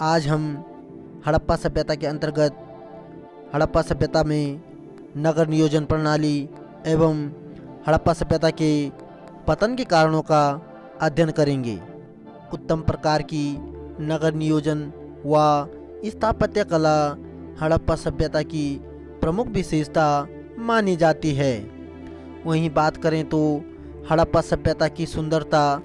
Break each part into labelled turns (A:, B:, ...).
A: आज हम हड़प्पा सभ्यता के अंतर्गत हड़प्पा सभ्यता में नगर नियोजन प्रणाली एवं हड़प्पा सभ्यता के पतन के कारणों का अध्ययन करेंगे। उत्तम प्रकार की नगर नियोजन व स्थापत्य कला हड़प्पा सभ्यता की प्रमुख विशेषता मानी जाती है। वहीं बात करें तो हड़प्पा सभ्यता की सुंदरता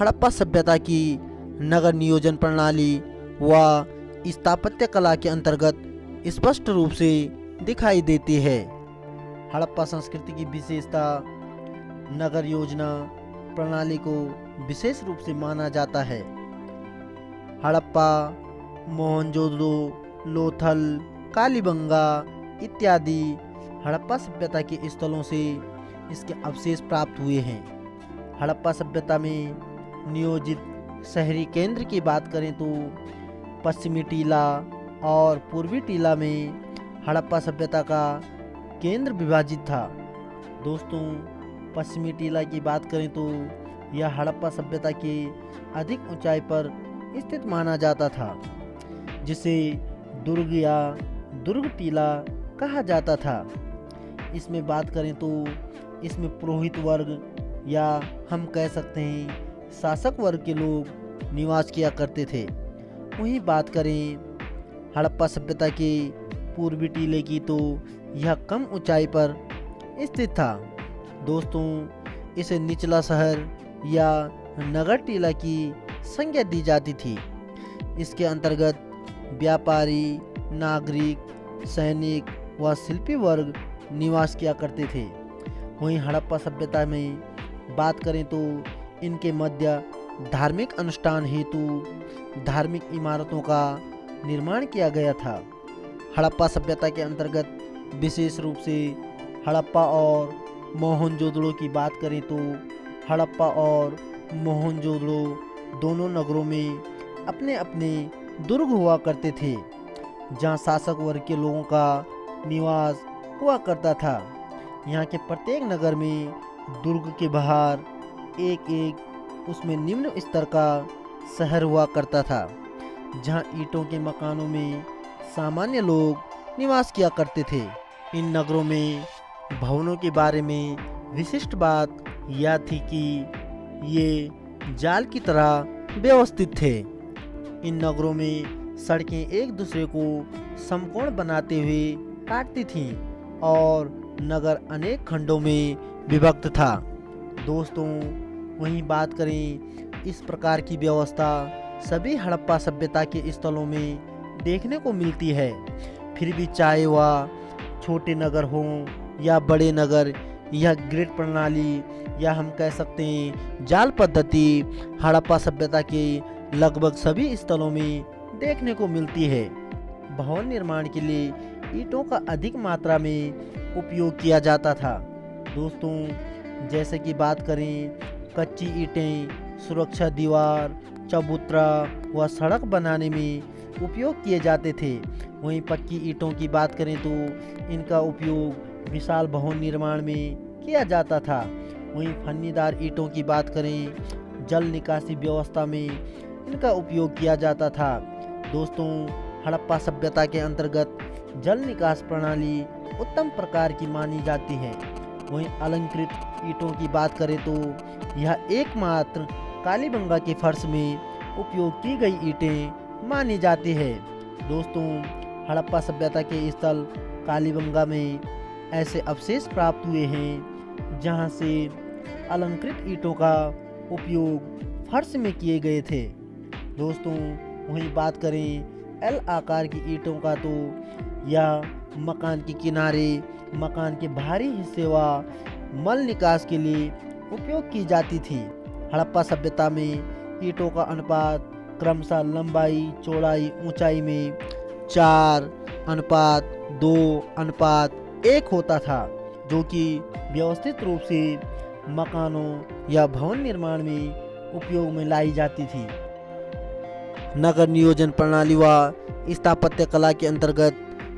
A: हड़प्पा सभ्यता की नगर नियोजन प्रणाली व स्थापत्य कला के अंतर्गत स्पष्ट रूप से दिखाई देती है। हड़प्पा संस्कृति की विशेषता नगर योजना प्रणाली को विशेष रूप से माना जाता है। हड़प्पा, मोहनजोदड़ो, लोथल, कालीबंगा इत्यादि हड़प्पा सभ्यता के स्थलों से इसके अवशेष प्राप्त हुए हैं। हड़प्पा सभ्यता में नियोजित शहरी केंद्र की बात करें तो पश्चिमी टीला और पूर्वी टीला में हड़प्पा सभ्यता का केंद्र विभाजित था। दोस्तों, पश्चिमी टीला की बात करें तो यह हड़प्पा सभ्यता के अधिक ऊंचाई पर स्थित माना जाता था, जिसे दुर्ग या दुर्ग टीला कहा जाता था। इसमें बात करें तो इसमें पुरोहित वर्ग या हम कह सकते हैं शासक वर्ग के लोग निवास किया करते थे। वहीं बात करें हड़प्पा सभ्यता के पूर्वी टीले की तो यह कम ऊंचाई पर स्थित था। दोस्तों, इसे निचला शहर या नगर टीला की संज्ञा दी जाती थी। इसके अंतर्गत व्यापारी, नागरिक, सैनिक व शिल्पी वर्ग निवास किया करते थे। वहीं हड़प्पा सभ्यता में बात करें तो इनके मध्य धार्मिक अनुष्ठान हेतु धार्मिक इमारतों का निर्माण किया गया था। हड़प्पा सभ्यता के अंतर्गत विशेष रूप से हड़प्पा और मोहनजोदड़ो की बात करें तो हड़प्पा और मोहनजोदड़ो दोनों नगरों में अपने अपने दुर्ग हुआ करते थे, जहां शासक वर्ग के लोगों का निवास हुआ करता था। यहाँ के प्रत्येक नगर में दुर्ग के बाहर एक एक उसमें निम्न स्तर का शहर हुआ करता था, जहाँ ईंटों के मकानों में सामान्य लोग निवास किया करते थे। इन नगरों में भवनों के बारे में विशिष्ट बात यह थी कि ये जाल की तरह व्यवस्थित थे। इन नगरों में सड़कें एक दूसरे को समकोण बनाते हुए काटती थीं और नगर अनेक खंडों में विभक्त था। दोस्तों, वहीं बात करें इस प्रकार की व्यवस्था सभी हड़प्पा सभ्यता के स्थलों में देखने को मिलती है। फिर भी चाहे वह छोटे नगर हों या बड़े नगर, यह ग्रिड प्रणाली या हम कह सकते हैं जाल पद्धति हड़प्पा सभ्यता के लगभग सभी स्थलों में देखने को मिलती है। भवन निर्माण के लिए ईंटों का अधिक मात्रा में उपयोग किया जाता था। दोस्तों, जैसे कि बात करें कच्ची ईंटें सुरक्षा दीवार, चबूतरा व सड़क बनाने में उपयोग किए जाते थे। वहीं पक्की ईंटों की बात करें तो इनका उपयोग विशाल भवन निर्माण में किया जाता था। वहीं फन्नीदार ईंटों की बात करें जल निकासी व्यवस्था में इनका उपयोग किया जाता था। दोस्तों, हड़प्पा सभ्यता के अंतर्गत जल निकास प्रणाली उत्तम प्रकार की मानी जाती है। वहीं अलंकृत ईंटों की बात करें तो यह एकमात्र कालीबंगा के फर्श में उपयोग की गई ईंटें मानी जाती है। दोस्तों, हड़प्पा सभ्यता के स्थल कालीबंगा में ऐसे अवशेष प्राप्त हुए हैं जहां से अलंकृत ईंटों का उपयोग फर्श में किए गए थे। दोस्तों, वहीं बात करें एल आकार की ईंटों का तो यह मकान के किनारे, मकान के बाहरी हिस्से व मल निकास के लिए उपयोग की जाती थी। हड़प्पा सभ्यता में ईंटों का अनुपात क्रमशः लंबाई, चौड़ाई, ऊंचाई में 4:2:1 होता था, जो कि व्यवस्थित रूप से मकानों या भवन निर्माण में उपयोग में लाई जाती थी। नगर नियोजन प्रणाली व स्थापत्य कला के अंतर्गत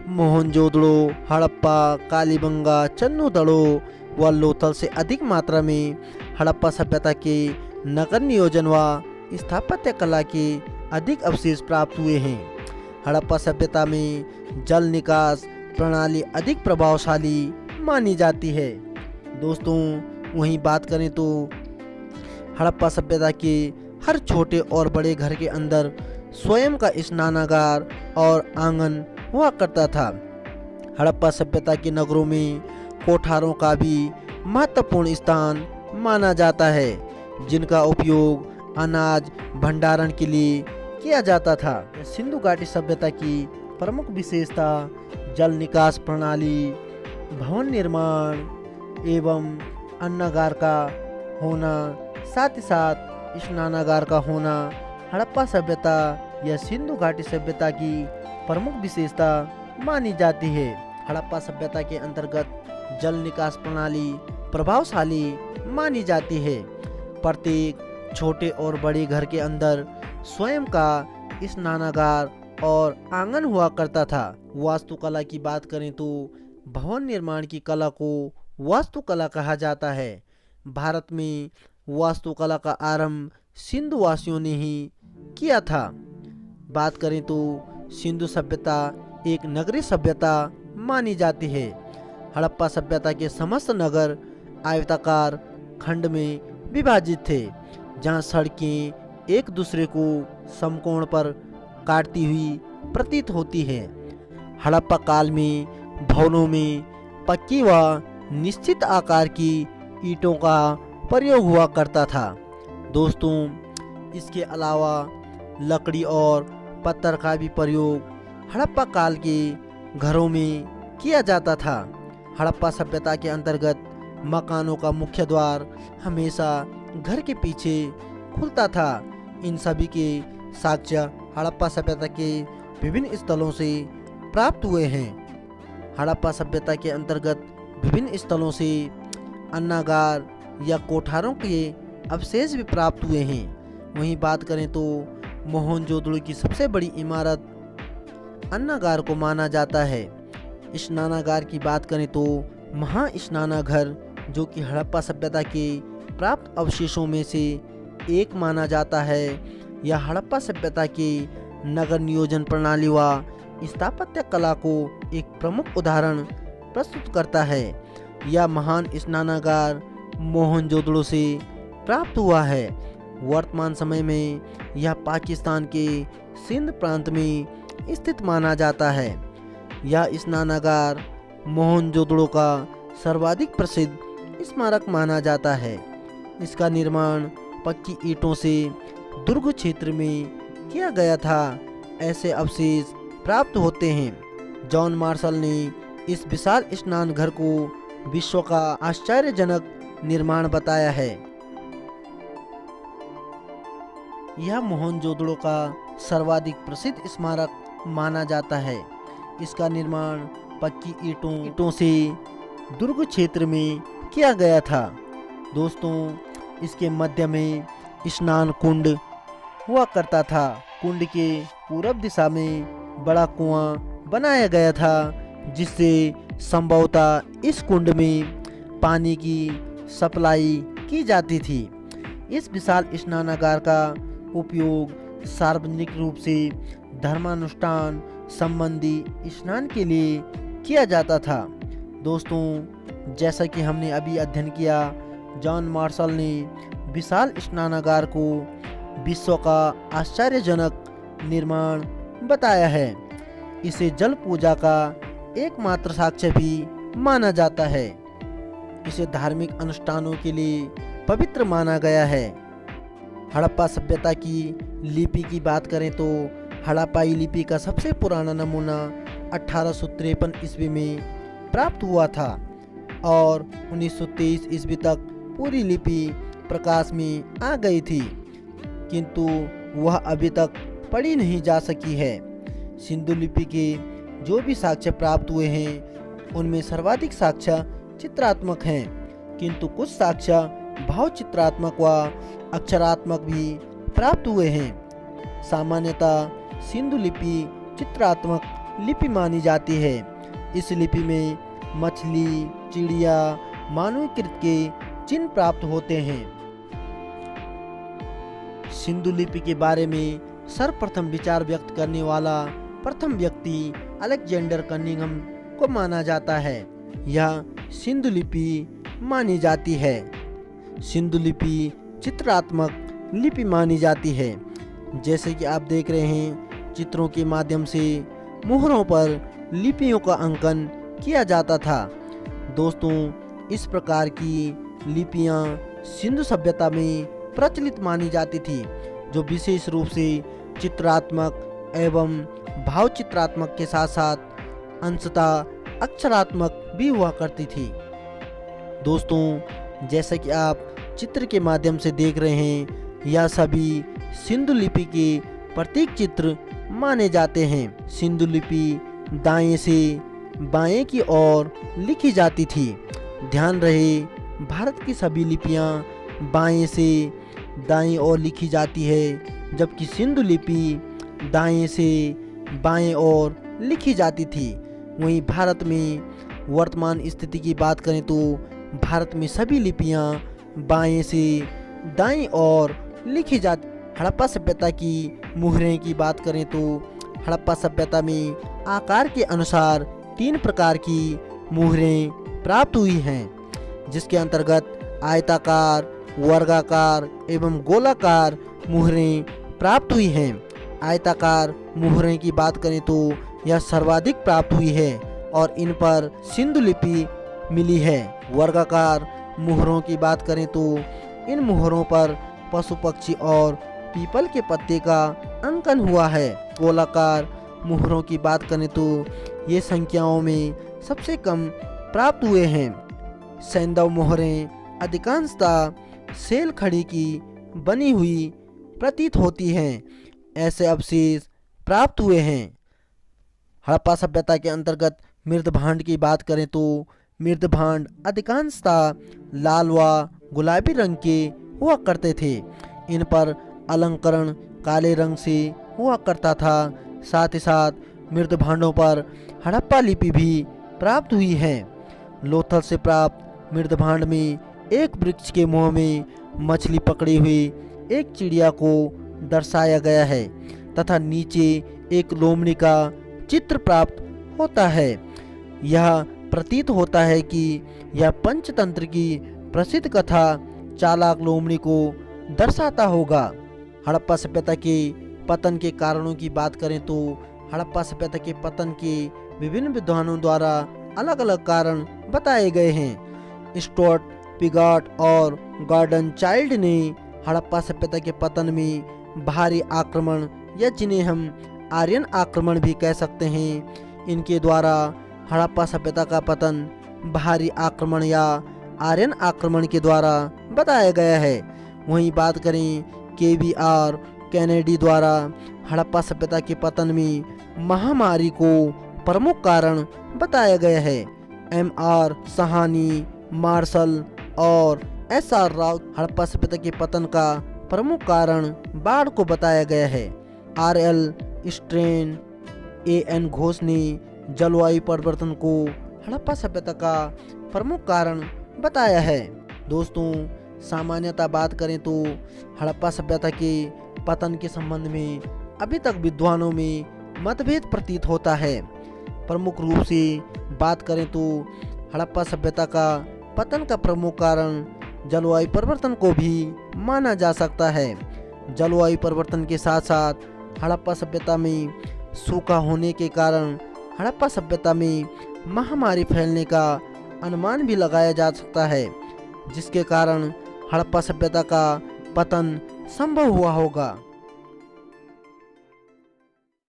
A: मोहनजोदड़ो, हड़प्पा, कालीबंगा, चन्नूदड़ो व लोथल से अधिक मात्रा में हड़प्पा सभ्यता के नगर नियोजन व स्थापत्य कला के अधिक अवशेष प्राप्त हुए हैं। हड़प्पा सभ्यता में जल निकास प्रणाली अधिक प्रभावशाली मानी जाती है। दोस्तों, वहीं बात करें तो हड़प्पा सभ्यता के हर छोटे और बड़े घर के अंदर स्वयं का स्नानागार और आंगन हुआ करता था। हड़प्पा सभ्यता के नगरों में कोठारों का भी महत्वपूर्ण स्थान माना जाता है, जिनका उपयोग अनाज भंडारण के लिए किया जाता था। सिंधु घाटी सभ्यता की प्रमुख विशेषता जल निकास प्रणाली, भवन निर्माण एवं अन्नागार का होना, साथ ही साथ स्नानागार का होना हड़प्पा सभ्यता या सिंधु घाटी सभ्यता की प्रमुख विशेषता मानी जाती है। हड़प्पा सभ्यता के अंतर्गत जल निकास प्रणाली प्रभावशाली मानी जाती है। प्रत्येक छोटे और बड़े घर के अंदर स्वयं का स्नानागार और आंगन हुआ करता था। वास्तुकला की बात करें तो भवन निर्माण की कला को वास्तुकला कहा जाता है। भारत में वास्तुकला का आरंभ सिंधु वासियों ने ही किया था। बात करें तो सिंधु सभ्यता एक नगरीय सभ्यता मानी जाती है। हड़प्पा सभ्यता के समस्त नगर आयताकार खंड में विभाजित थे, जहां सड़कें एक दूसरे को समकोण पर काटती हुई प्रतीत होती हैं। हड़प्पा काल में भवनों में पक्की व निश्चित आकार की ईंटों का प्रयोग हुआ करता था। दोस्तों, इसके अलावा लकड़ी और पत्थर का भी प्रयोग हड़प्पा काल के घरों में किया जाता था। हड़प्पा सभ्यता के अंतर्गत मकानों का मुख्य द्वार हमेशा घर के पीछे खुलता था। इन सभी के साक्ष्य हड़प्पा सभ्यता के विभिन्न स्थलों से प्राप्त हुए हैं। हड़प्पा सभ्यता के अंतर्गत विभिन्न स्थलों से अन्नागार या कोठारों के अवशेष भी प्राप्त हुए हैं। वहीं बात करें तो मोहनजोदड़ो की सबसे बड़ी इमारत अन्नागार को माना जाता है। स्नानागार की बात करें तो महास्नानाघर, जो कि हड़प्पा सभ्यता के प्राप्त अवशेषों में से एक माना जाता है, यह हड़प्पा सभ्यता के नगर नियोजन प्रणाली व स्थापत्य कला को एक प्रमुख उदाहरण प्रस्तुत करता है। यह महान स्नानागार मोहनजोदड़ो से प्राप्त हुआ है। वर्तमान समय में यह पाकिस्तान के सिंध प्रांत में स्थित माना जाता है। यह स्नानागार मोहनजोदड़ो का सर्वाधिक प्रसिद्ध स्मारक माना जाता है। इसका निर्माण पक्की ईंटों से दुर्ग क्षेत्र में किया गया था। ऐसे अवशेष प्राप्त होते हैं। जॉन मार्शल ने इस विशाल स्नान घर को विश्व का आश्चर्यजनक निर्माण बताया है। यह मोहनजोदड़ो का सर्वाधिक प्रसिद्ध स्मारक माना जाता है। इसका निर्माण पक्की ईंटों से दुर्ग क्षेत्र में किया गया था। दोस्तों, इसके मध्य में स्नान कुंड हुआ करता था। कुंड के पूरब दिशा में बड़ा कुआं बनाया गया था, जिससे संभवतः इस कुंड में पानी की सप्लाई की जाती थी। इस विशाल स्नानागार का उपयोग सार्वजनिक रूप से धर्मानुष्ठान संबंधी स्नान के लिए किया जाता था। दोस्तों, जैसा कि हमने अभी अध्ययन किया, जॉन मार्शल ने विशाल स्नानागार को विश्व का आश्चर्यजनक निर्माण बताया है। इसे जल पूजा का एकमात्र साक्ष्य भी माना जाता है। इसे धार्मिक अनुष्ठानों के लिए पवित्र माना गया है। हड़प्पा सभ्यता की लिपि की बात करें तो हड़प्पाई लिपि का सबसे पुराना नमूना 1853 ईस्वी में प्राप्त हुआ था और 1923 ईस्वी तक पूरी लिपि प्रकाश में आ गई थी, किंतु वह अभी तक पढ़ी नहीं जा सकी है। सिंधु लिपि के जो भी साक्ष्य प्राप्त हुए हैं, उनमें सर्वाधिक साक्ष्य चित्रात्मक हैं, किंतु कुछ साक्ष्य भाव चित्रात्मक व अक्षरात्मक भी प्राप्त हुए हैं। सामान्यतः सिंधु लिपि चित्रात्मक लिपि मानी जाती है। इस लिपि में मछली, चिड़िया, मानवीकृत के चिन्ह प्राप्त होते हैं। सिंधु लिपि के बारे में सर्वप्रथम विचार व्यक्त करने वाला प्रथम व्यक्ति अलेक्जेंडर कनिंघम को माना जाता है। यह सिंधु लिपि मानी जाती है। सिंधु लिपि चित्रात्मक लिपि मानी जाती है। जैसे कि आप देख रहे हैं, चित्रों के माध्यम से मुहरों पर लिपियों का अंकन किया जाता था। दोस्तों, इस प्रकार की लिपियां सिंधु सभ्यता में प्रचलित मानी जाती थी, जो विशेष रूप से चित्रात्मक एवं भाव चित्रात्मक के साथ साथ अंशतः अक्षरात्मक भी हुआ करती थी। दोस्तों, जैसा कि आप चित्र के माध्यम से देख रहे हैं, यह सभी सिंधु लिपि के प्रतीक चित्र माने जाते हैं। सिंधु लिपि दाएं से बाएं की ओर लिखी जाती थी। ध्यान रहे, भारत की सभी लिपियां बाएं से दाएं ओर लिखी जाती है, जबकि सिंधु लिपि दाएं से बाएं ओर लिखी जाती थी। वहीं भारत में वर्तमान स्थिति की बात करें तो भारत में सभी लिपियां बाएं से दाएं ओर लिखी जाती। हड़प्पा सभ्यता की मुहरें की बात करें तो हड़प्पा सभ्यता में आकार के अनुसार 3 प्रकार की मुहरें प्राप्त हुई हैं, जिसके अंतर्गत आयताकार, वर्गाकार एवं गोलाकार मुहरें प्राप्त हुई हैं। आयताकार मुहरें की बात करें तो यह सर्वाधिक प्राप्त हुई है और इन पर सिंधु लिपि मिली है। वर्गाकार मुहरों की बात करें तो इन मुहरों पर पशु पक्षी और पीपल के पत्ते का अंकन हुआ है। गोलाकार मुहरों की बात करें तो ये संख्याओं में सबसे कम प्राप्त हुए हैं। सैंधव मोहरें अधिकांशतः सेल खड़ी की बनी हुई प्रतीत होती हैं। ऐसे अवशेष प्राप्त हुए हैं। हड़प्पा सभ्यता के अंतर्गत मृदभांड की बात करें तो मृदभांड अधिकांशतः लाल व गुलाबी रंग के हुआ करते थे। इन पर अलंकरण काले रंग से हुआ करता था। साथ ही साथ मृदभांडों पर हड़प्पा लिपि भी प्राप्त हुई है। लोथल से प्राप्त मृदभांड में एक वृक्ष के मुंह में मछली पकड़ी हुई एक चिड़िया को दर्शाया गया है तथा नीचे एक लोमड़ी का चित्र प्राप्त होता है। यह प्रतीत होता है कि यह पंचतंत्र की प्रसिद्ध कथा चालाक लोमड़ी को दर्शाता होगा। हड़प्पा सभ्यता के पतन के कारणों की बात करें तो हड़प्पा सभ्यता के पतन के विभिन्न विद्वानों द्वारा अलग अलग कारण बताए गए हैं। स्टुअर्ट, पिगाट और गॉर्डन चाइल्ड ने हड़प्पा सभ्यता के पतन में भारी आक्रमण या जिन्हें हम आर्यन आक्रमण भी कह सकते हैं, इनके द्वारा हड़प्पा सभ्यता का पतन भारी आक्रमण या आर्यन आक्रमण के द्वारा बताया गया है। वहीं बात करें KVR कैनेडी द्वारा हड़प्पा सभ्यता के पतन में महामारी को प्रमुख कारण बताया गया है। MR सहानी, मार्शल और SR राव हड़प्पा सभ्यता के पतन का प्रमुख कारण बाढ़ को बताया गया है। RL स्ट्रेन, AN घोष ने जलवायु परिवर्तन को हड़प्पा सभ्यता का प्रमुख कारण बताया है। दोस्तों, सामान्यतः बात करें तो हड़प्पा सभ्यता के पतन के संबंध में अभी तक विद्वानों में मतभेद प्रतीत होता है। प्रमुख रूप से बात करें तो हड़प्पा सभ्यता का पतन का प्रमुख कारण जलवायु परिवर्तन को भी माना जा सकता है। जलवायु परिवर्तन के साथ साथ हड़प्पा सभ्यता में सूखा होने के कारण हड़प्पा सभ्यता में महामारी फैलने का अनुमान भी लगाया जा सकता है, जिसके कारण हड़प्पा सभ्यता का पतन संभव हुआ होगा।